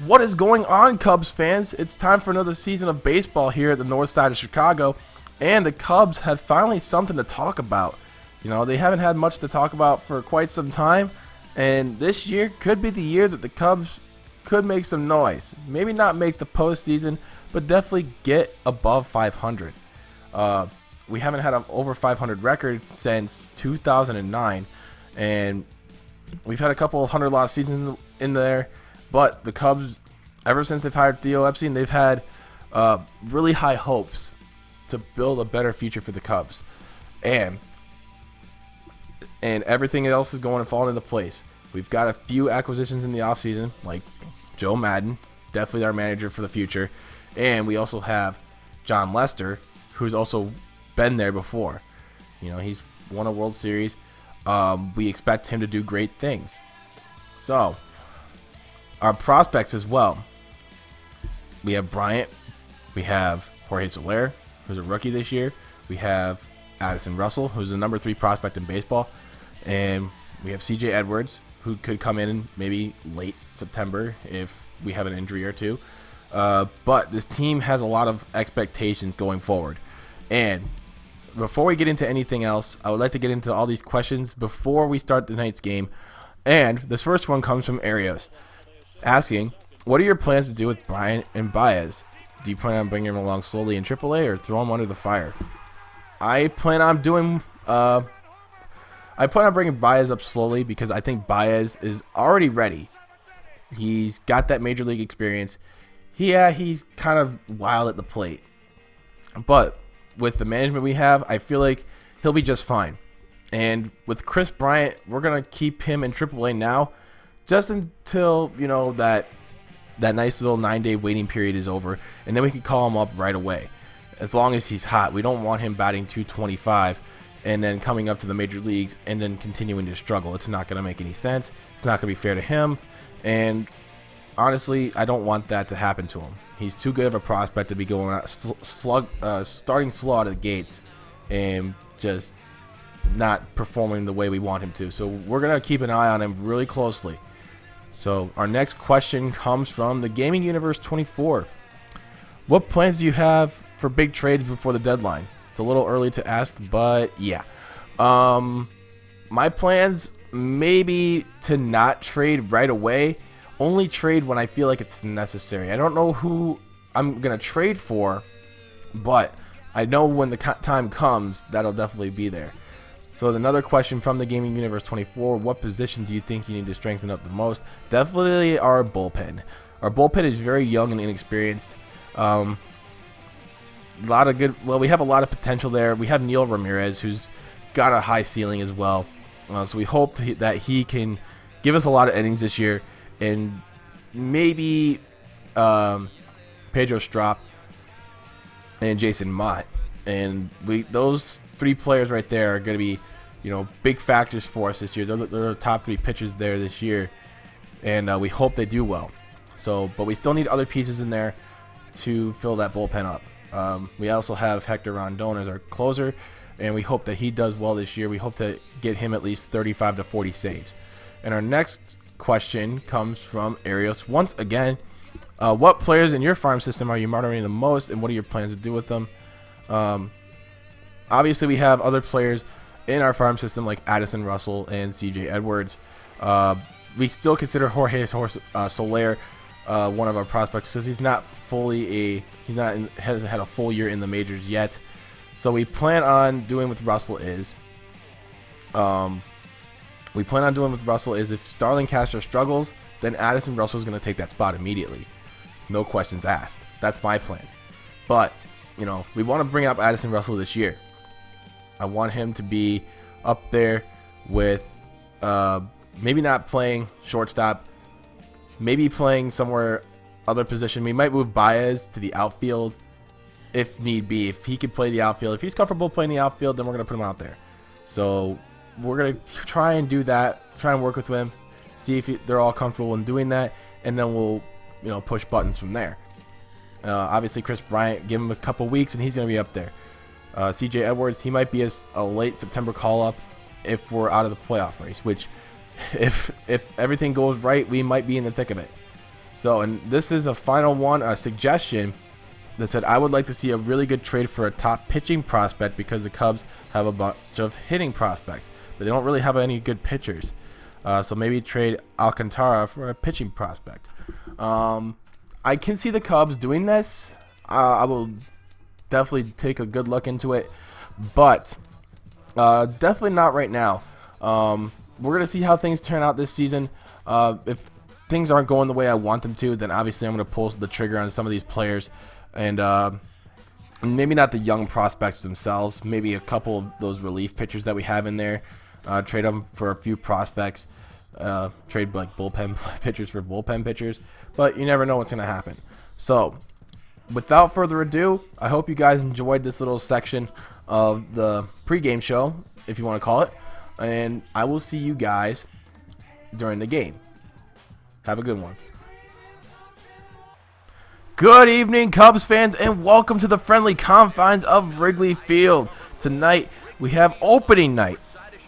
What is going on, Cubs fans? It's time for another season of baseball here at the north side of Chicago, and the Cubs have finally something to talk about. You know, they haven't had much to talk about for quite some time, and this year could be the year that the Cubs could make some noise. Maybe not make the postseason, but definitely get above 500. We haven't had an over 500 record since 2009, and we've had a couple of 100-loss seasons in there. But the Cubs, ever since they've hired Theo Epstein, they've had really high hopes to build a better future for the Cubs. And everything else is going to fall into place. We've got a few acquisitions in the offseason, like Joe Madden, definitely our manager for the future. And we also have John Lester, who's also been there before. You know, he's won a World Series. We expect him to do great things. So, our prospects as well. We have Bryant. We have Jorge Soler, who's a rookie this year. We have Addison Russell, who's the number 3 prospect in baseball. And we have CJ Edwards, who could come in maybe late September if we have an injury or two. But this team has a lot of expectations going forward. And before we get into anything else, I would like to get into all these questions before we start tonight's game. And this first one comes from Arios, asking, what are your plans to do with Bryant and Baez? Do you plan on bringing him along slowly in AAA or throw him under the fire? I plan on bringing Baez up slowly because I think Baez is already ready. He's got that major league experience. He's kind of wild at the plate. But with the management we have, I feel like he'll be just fine. And with Chris Bryant, we're going to keep him in AAA now just until, you know, that nice little 9-day waiting period is over, and then we can call him up right away. As long as he's hot. We don't want him batting 225 and then coming up to the major leagues and then continuing to struggle. It's not going to make any sense. It's not going to be fair to him. And honestly, I don't want that to happen to him. He's too good of a prospect to be going out starting slow out of the gates and just not performing the way we want him to. So we're going to keep an eye on him really closely. So our next question comes from the Gaming Universe 24. What plans do you have for big trades before the deadline? It's a little early to ask, but yeah. My plans maybe to not trade right away. Only trade when I feel like it's necessary. I don't know who I'm going to trade for, but I know when the time comes, that'll definitely be there. So another question from the Gaming Universe 24, what position do you think you need to strengthen up the most? Definitely our bullpen. Our bullpen is very young and inexperienced. We have a lot of potential there. We have Neil Ramirez, who's got a high ceiling as well. So we hope that he can give us a lot of innings this year. And maybe Pedro Strop and Jason Mott. And those 3 players right there are going to be, you know, big factors for us this year. They're the top 3 pitchers there this year, and we hope they do well. So, but we still need other pieces in there to fill that bullpen up. We also have Hector Rondon as our closer, and we hope that he does well this year. We hope to get him at least 35 to 40 saves. And our next question comes from Arios once again. What players in your farm system are you monitoring the most, and what are your plans to do with them? Obviously, we have other players in our farm system like Addison Russell and CJ Edwards. We still consider Jorge Soler one of our prospects because he's not hasn't had a full year in the majors yet. So we plan on doing with Russell is if Starlin Castro struggles, then Addison Russell is going to take that spot immediately. No questions asked. That's my plan. But, you know, we want to bring up Addison Russell this year. I want him to be up there with maybe not playing shortstop, maybe playing somewhere other position. We might move Baez to the outfield if need be. If he can play the outfield, if he's comfortable playing the outfield, then we're going to put him out there. So we're going to try and do that, try and work with him, see if they're all comfortable in doing that, and then we'll, you know, push buttons from there. Obviously, Chris Bryant, give him a couple weeks, and he's going to be up there. CJ Edwards, he might be a late September call-up if we're out of the playoff race, which if everything goes right, we might be in the thick of it. So, and this is a final one, a suggestion that said, I would like to see a really good trade for a top pitching prospect because the Cubs have a bunch of hitting prospects, but they don't really have any good pitchers. So maybe trade Alcantara for a pitching prospect. I can see the Cubs doing this. I will definitely take a good look into it, but definitely not right now. We're going to see how things turn out this season. If things aren't going the way I want them to, then obviously I'm going to pull the trigger on some of these players. And maybe not the young prospects themselves. Maybe a couple of those relief pitchers that we have in there. Trade them for a few prospects. Trade like bullpen pitchers for bullpen pitchers. But you never know what's going to happen. So, without further ado, I hope you guys enjoyed this little section of the pregame show, if you want to call it. And I will see you guys during the game. Have a good one. Good evening, Cubs fans, and welcome to the friendly confines of Wrigley Field. Tonight, we have opening night.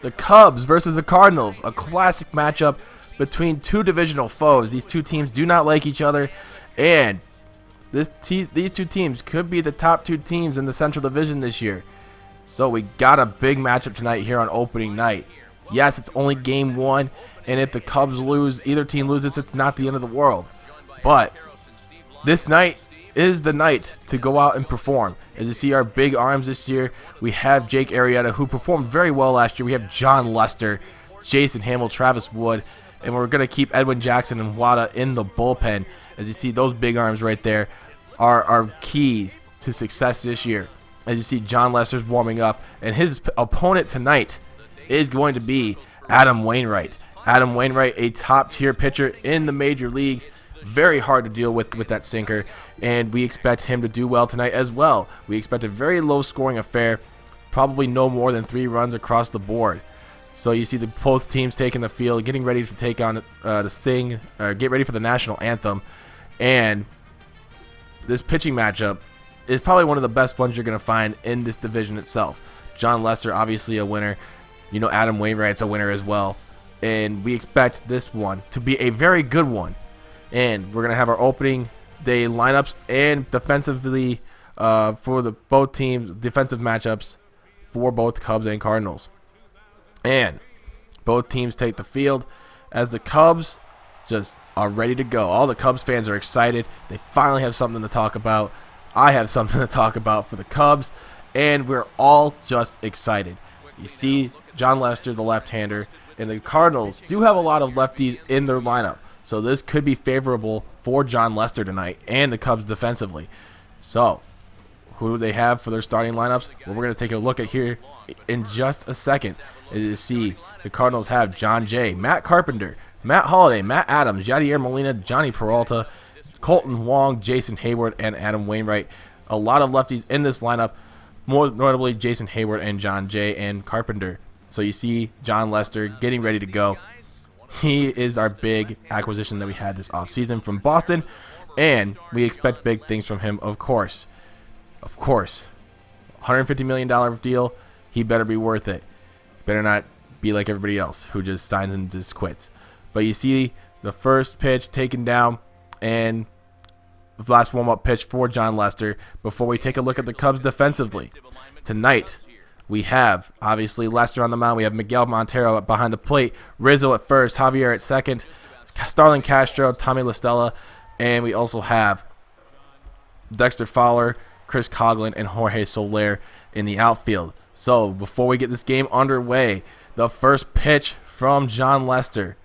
The Cubs versus the Cardinals, a classic matchup between two divisional foes. These two teams do not like each other, and these two teams could be the top two teams in the Central Division this year. So we got a big matchup tonight here on opening night. Yes, it's only game one, and if the Cubs lose, either team loses, it's not the end of the world. But this night is the night to go out and perform. As you see our big arms this year, we have Jake Arrieta, who performed very well last year. We have John Lester, Jason Hamill, Travis Wood, and we're going to keep Edwin Jackson and Wada in the bullpen. As you see, those big arms right there are our keys to success this year. As you see, John Lester's warming up, and his opponent tonight is going to be Adam Wainwright. Adam Wainwright, a top-tier pitcher in the major leagues. Very hard to deal with that sinker, and we expect him to do well tonight as well. We expect a very low-scoring affair, probably no more than 3 runs across the board. So you see both teams taking the field, getting ready to take on get ready for the national anthem, and this pitching matchup is probably one of the best ones you're going to find in this division itself. John Lester, obviously a winner. You know, Adam Wainwright's a winner as well, and we expect this one to be a very good one. And we're going to have our opening day lineups and defensively for both teams, defensive matchups for both Cubs and Cardinals. And both teams take the field as the Cubs just are ready to go. All the Cubs fans are excited. They finally have something to talk about. I have something to talk about for the Cubs, and we're all just excited. You see John Lester, the left-hander, and the Cardinals do have a lot of lefties in their lineup. So this could be favorable for John Lester tonight and the Cubs defensively. So who do they have for their starting lineups? Well, we're going to take a look at here in just a second. As you see, the Cardinals have John Jay, Matt Carpenter, Matt Holliday, Matt Adams, Yadier Molina, Johnny Peralta, Colton Wong, Jason Hayward, and Adam Wainwright. A lot of lefties in this lineup, more notably Jason Hayward and John Jay and Carpenter. So you see John Lester getting ready to go. He is our big acquisition that we had this offseason from Boston, and we expect big things from him, of course. Of course. $150 million deal, he better be worth it. Better not be like everybody else who just signs and just quits. But you see the first pitch taken down, and the last warm-up pitch for John Lester before we take a look at the Cubs defensively. Tonight, we have, obviously, Lester on the mound. We have Miguel Montero behind the plate. Rizzo at first. Javier at second. Starlin Castro, Tommy LaStella. And we also have Dexter Fowler, Chris Coughlin, and Jorge Soler in the outfield. So, before we get this game underway, the first pitch from John Lester.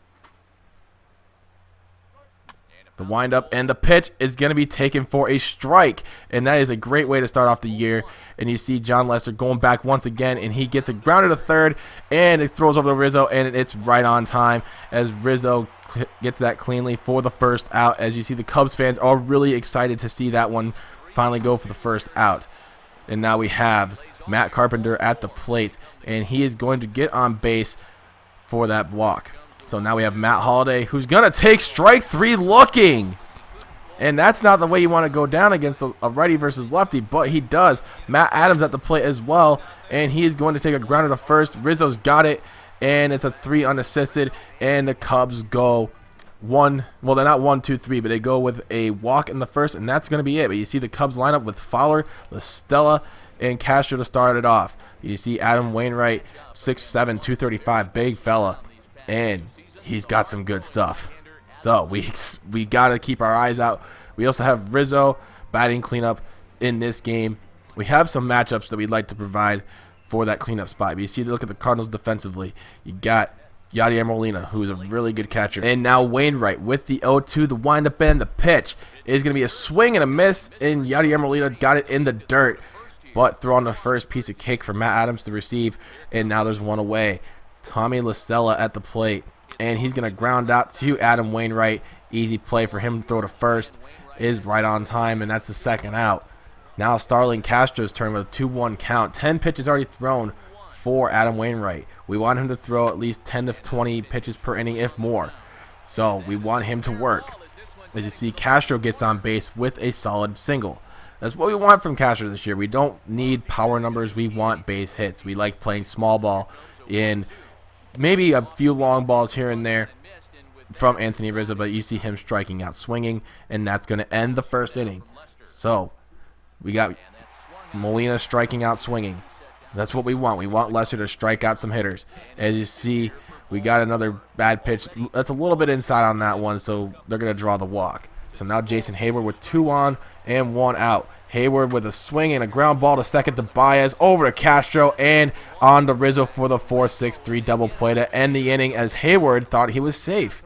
The windup and the pitch is going to be taken for a strike, and that is a great way to start off the year. And you see John Lester going back once again, and he gets it grounded to third, and it throws over to Rizzo, and it's right on time as Rizzo gets that cleanly for the first out. As you see, the Cubs fans are really excited to see that one finally go for the first out. And now we have Matt Carpenter at the plate, and he is going to get on base for that walk. So now we have Matt Holliday, who's going to take strike 3 looking. And that's not the way you want to go down against a righty versus lefty, but he does. Matt Adams at the plate as well, and he is going to take a grounder to first. Rizzo's got it, and it's a 3 unassisted, and the Cubs go one, well, they're not 1, 2, 3, but they go with a walk in the first, and that's going to be it. But you see the Cubs line up with Fowler, LaStella, and Castro to start it off. You see Adam Wainwright, 6'7", 235, big fella, and he's got some good stuff. So we got to keep our eyes out. We also have Rizzo batting cleanup in this game. We have some matchups that we'd like to provide for that cleanup spot. But you see, look at the Cardinals defensively. You got Yadier Molina, who's a really good catcher. And now Wainwright with the 0-2, the windup and the pitch is going to be a swing and a miss. And Yadier Molina got it in the dirt, but throwing the first piece of cake for Matt Adams to receive. And now there's one away. Tommy LaStella at the plate. And he's going to ground out to Adam Wainwright. Easy play for him to throw to first. Is right on time, and that's the second out. Now Starling Castro's turn with a 2-1 count. 10 pitches already thrown for Adam Wainwright. We want him to throw at least 10 to 20 pitches per inning, if more. So we want him to work. As you see, Castro gets on base with a solid single. That's what we want from Castro this year. We don't need power numbers. We want base hits. We like playing small ball in maybe a few long balls here and there from Anthony Rizzo, but you see him striking out, swinging, and that's going to end the first inning. So we got Molina striking out, swinging. That's what we want. We want Lester to strike out some hitters. As you see, we got another bad pitch. That's a little bit inside on that one, so they're going to draw the walk. So now Jason Hayward with 2 on and 1 out. Hayward with a swing and a ground ball to second to Baez, over to Castro, and on to Rizzo for the 4-6-3 double play to end the inning, as Hayward thought he was safe.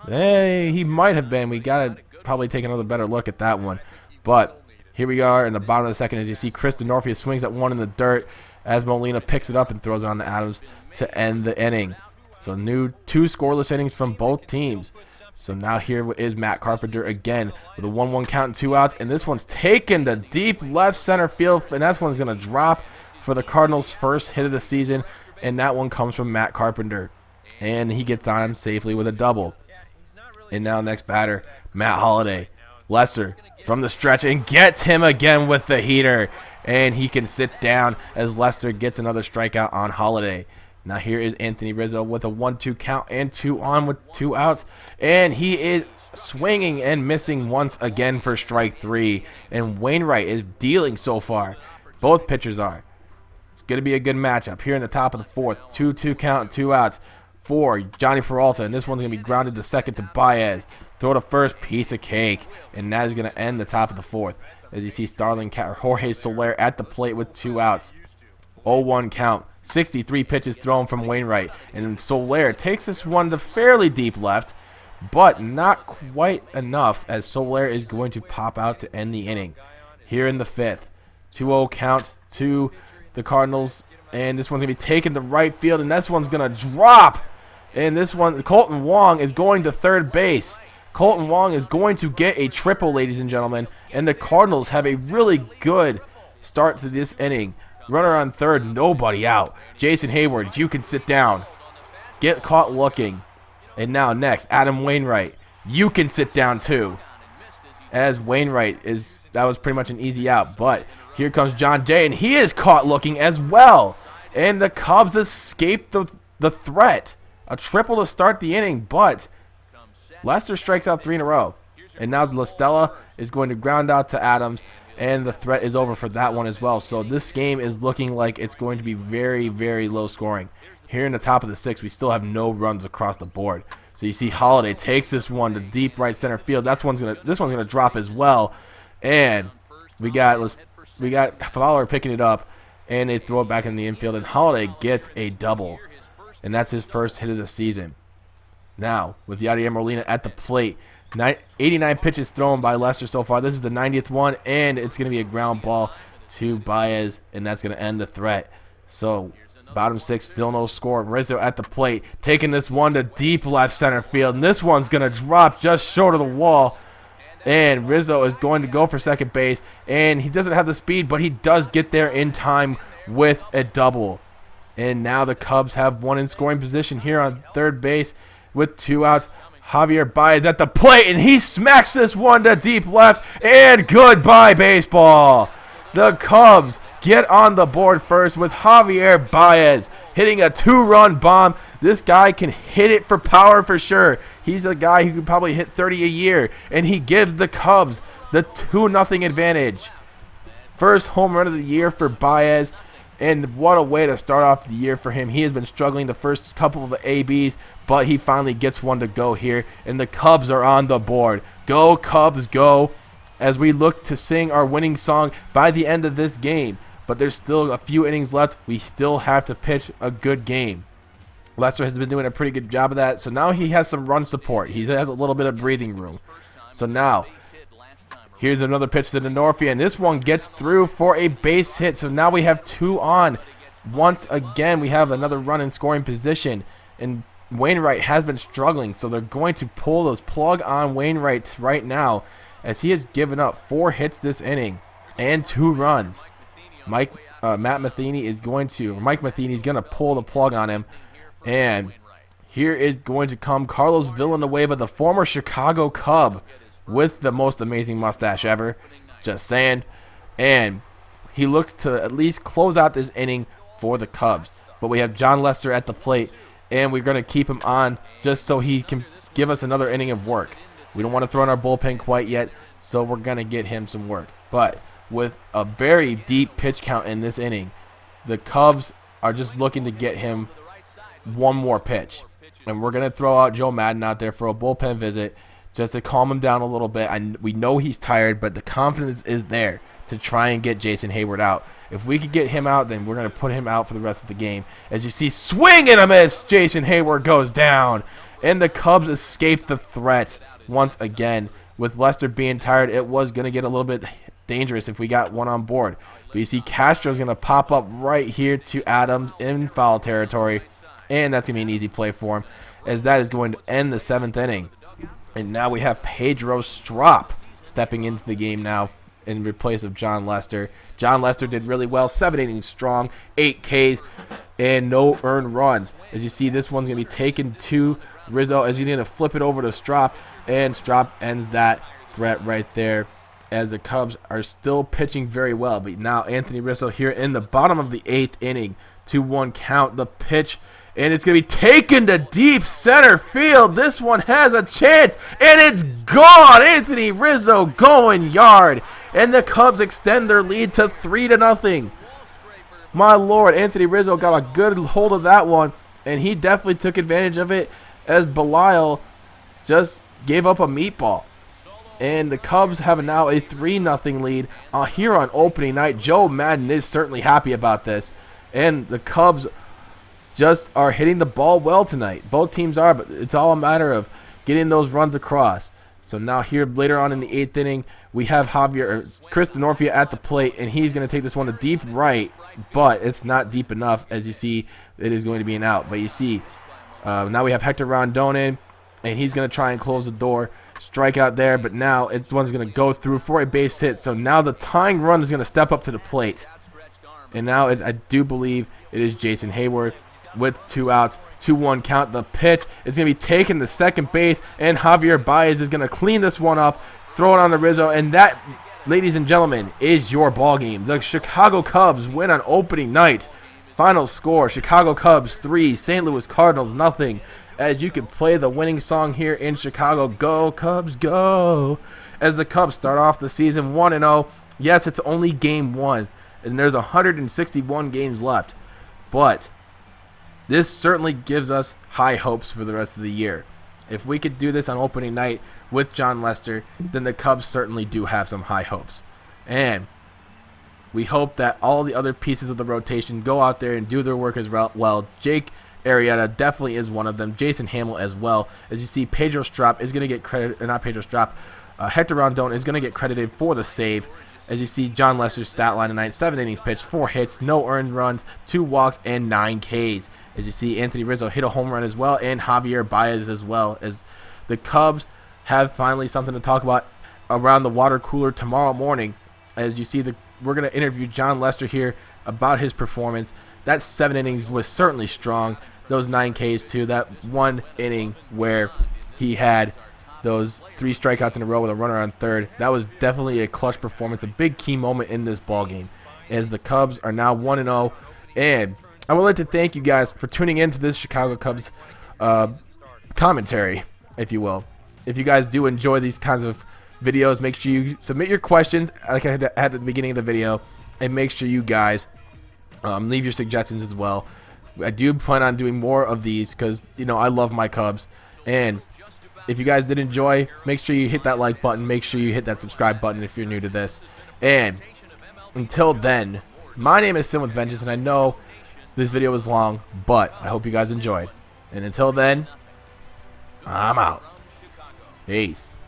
Hey, he might have been. We got to probably take another better look at that one. But here we are in the bottom of the second. As you see, Chris Denorfia swings at one in the dirt as Molina picks it up and throws it on to Adams to end the inning. So new 2 scoreless innings from both teams. So now here is Matt Carpenter again with a 1-1 count and 2 outs. And this one's taken to deep left center field. And that one's going to drop for the Cardinals' first hit of the season. And that one comes from Matt Carpenter. And he gets on safely with a double. And now next batter, Matt Holliday. Lester from the stretch and gets him again with the heater. And he can sit down as Lester gets another strikeout on Holliday. Now here is Anthony Rizzo with a 1-2 count and 2 on with 2 outs. And he is swinging and missing once again for strike 3. And Wainwright is dealing so far. Both pitchers are. It's going to be a good matchup here in the top of the 4th. 2-2 count and 2 outs for Johnny Peralta. And this one's going to be grounded to second to Baez. Throw to first, piece of cake. And that is going to end the top of the 4th. As you see Jorge Soler at the plate with 2 outs. 0-1 count. 63 pitches thrown from Wainwright. And Soler takes this one to fairly deep left, but not quite enough, as Soler is going to pop out to end the inning. Here in the 5th. 2-0 count to the Cardinals. And this one's going to be taken to right field, and this one's going to drop. And this one, Colton Wong is going to third base. Colton Wong is going to get a triple, ladies and gentlemen. And the Cardinals have a really good start to this inning. Runner on third, nobody out. Jason Hayward, you can sit down. Get caught looking. And now next, Adam Wainwright. You can sit down too. As Wainwright is, that was pretty much an easy out. But here comes John Jay, and he is caught looking as well. And the Cubs escape the threat. A triple to start the inning, but Lester strikes out 3 in a row. And now LaStella is going to ground out to Adams, and the threat is over for that one as well. So this game is looking like it's going to be very, very low scoring. Here in the top of the 6th, we still have no runs across the board. So you see Holliday takes this one to deep right center field. This one's gonna drop as well. And we got Fowler picking it up, and they throw it back in the infield, and Holliday gets a double. And that's his first hit of the season. Now, with Yadier Molina at the plate, 89 pitches thrown by Lester so far. This is the 90th one, and it's going to be a ground ball to Baez, and that's going to end the threat. So, bottom 6, still no score. Rizzo at the plate, taking this one to deep left center field, and this one's going to drop just short of the wall. And Rizzo is going to go for second base, and he doesn't have the speed, but he does get there in time with a double. And now the Cubs have one in scoring position here on third base with 2 outs. Javier Baez at the plate, and he smacks this one to deep left, and goodbye baseball. The Cubs get on the board first with Javier Baez hitting a 2-run bomb. This guy can hit it for power for sure. He's a guy who can probably hit 30 a year, and he gives the Cubs the 2-0 advantage. First home run of the year for Baez, and what a way to start off the year for him. He has been struggling the first couple of the ABs, but he finally gets one to go here, and the Cubs are on the board. Go Cubs, go, as we look to sing our winning song by the end of this game. But there's still a few innings left. We still have to pitch a good game. Lester has been doing a pretty good job of that, so now he has some run support. He has a little bit of breathing room. So now, here's another pitch to Denorfia, and this one gets through for a base hit. So now we have 2 on. Once again, we have another run in scoring position, and Wainwright has been struggling, so they're going to pull those plug on Wainwright right now, as he has given up 4 hits this inning and 2 runs. Mike Matheny is going to pull the plug on him, and here is going to come Carlos Villanueva, the former Chicago Cub, with the most amazing mustache ever. Just saying. And he looks to at least close out this inning for the Cubs. But we have John Lester at the plate, and we're going to keep him on just so he can give us another inning of work. We don't want to throw in our bullpen quite yet, so we're going to get him some work. But with a very deep pitch count in this inning, the Cubs are just looking to get him one more pitch. And we're going to throw out Joe Madden out there for a bullpen visit just to calm him down a little bit. We know he's tired, but the confidence is there to try and get Jason Hayward out. If we could get him out, then we're going to put him out for the rest of the game. As you see, swing and a miss. Jason Hayward goes down. And the Cubs escape the threat once again. With Lester being tired, it was going to get a little bit dangerous if we got one on board. But you see, Castro's going to pop up right here to Adams in foul territory. And that's going to be an easy play for him, as that is going to end the 7th inning. And now we have Pedro Strop stepping into the game now in replace of John Lester. John Lester did really well, 7 innings strong, 8 Ks, and no earned runs. As you see, this one's going to be taken to Rizzo as he's going to flip it over to Strop, and Strop ends that threat right there, as the Cubs are still pitching very well. But now Anthony Rizzo here in the bottom of the 8th inning, 2-1 count, the pitch, and it's going to be taken to deep center field. This one has a chance, and it's gone. Anthony Rizzo going yard, and the Cubs extend their lead to 3-0. My Lord, Anthony Rizzo got a good hold of that one, and he definitely took advantage of it, as Belial just gave up a meatball. And the Cubs have now a 3-0 lead here on opening night. Joe Madden is certainly happy about this, and the Cubs just are hitting the ball well tonight. Both teams are, but it's all a matter of getting those runs across. So now here later on in the 8th inning, we have Chris Denorfia at the plate, and he's going to take this one to deep right, but it's not deep enough. As you see, it is going to be an out. But you see, now we have Hector Rondon in, and he's going to try and close the door. Strikeout there, but now it's one's going to go through for a base hit. So now the tying run is going to step up to the plate. And now I do believe it is Jason Hayward with 2 outs, 2-1 count. The pitch is going to be taken to second base, and Javier Baez is going to clean this one up, throw it on to Rizzo, and that, ladies and gentlemen, is your ball game. The Chicago Cubs win on opening night. Final score, Chicago Cubs 3, St. Louis Cardinals nothing. As you can play the winning song here in Chicago, Go Cubs Go, as the Cubs start off the season 1-0. Yes, it's only game 1, and there's 161 games left, but this certainly gives us high hopes for the rest of the year. If we could do this on opening night with John Lester, then the Cubs certainly do have some high hopes. And we hope that all the other pieces of the rotation go out there and do their work as well. Jake Arrieta definitely is one of them. Jason Hamill as well. As you see, Pedro Strop is going to get credit, or not Pedro Strop, Hector Rondon is going to get credited for the save. As you see, John Lester's stat line tonight, 7 innings pitched, 4 hits, no earned runs, 2 walks, and 9 Ks. As you see, Anthony Rizzo hit a home run as well, and Javier Baez as well. As the Cubs have finally something to talk about around the water cooler tomorrow morning. As you see, we're going to interview John Lester here about his performance. That 7 innings was certainly strong. Those 9 Ks too. That 1 inning where he had those 3 strikeouts in a row with a runner on third. That was definitely a clutch performance, a big key moment in this ball game. As the Cubs are now 1-0, and I would like to thank you guys for tuning in to this Chicago Cubs commentary, if you will. If you guys do enjoy these kinds of videos, make sure you submit your questions like I had at the beginning of the video, and make sure you guys leave your suggestions as well. I do plan on doing more of these because, you know, I love my Cubs. And if you guys did enjoy, make sure you hit that like button. Make sure you hit that subscribe button if you're new to this. And until then, my name is Sin with Vengeance, and I know this video was long, but I hope you guys enjoyed. And until then, I'm out. Peace.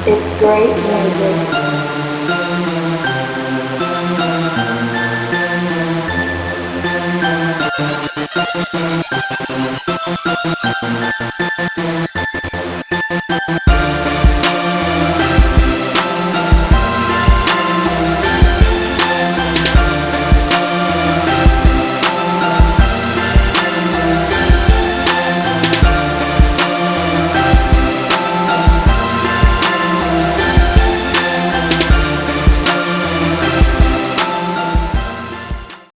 It's great music.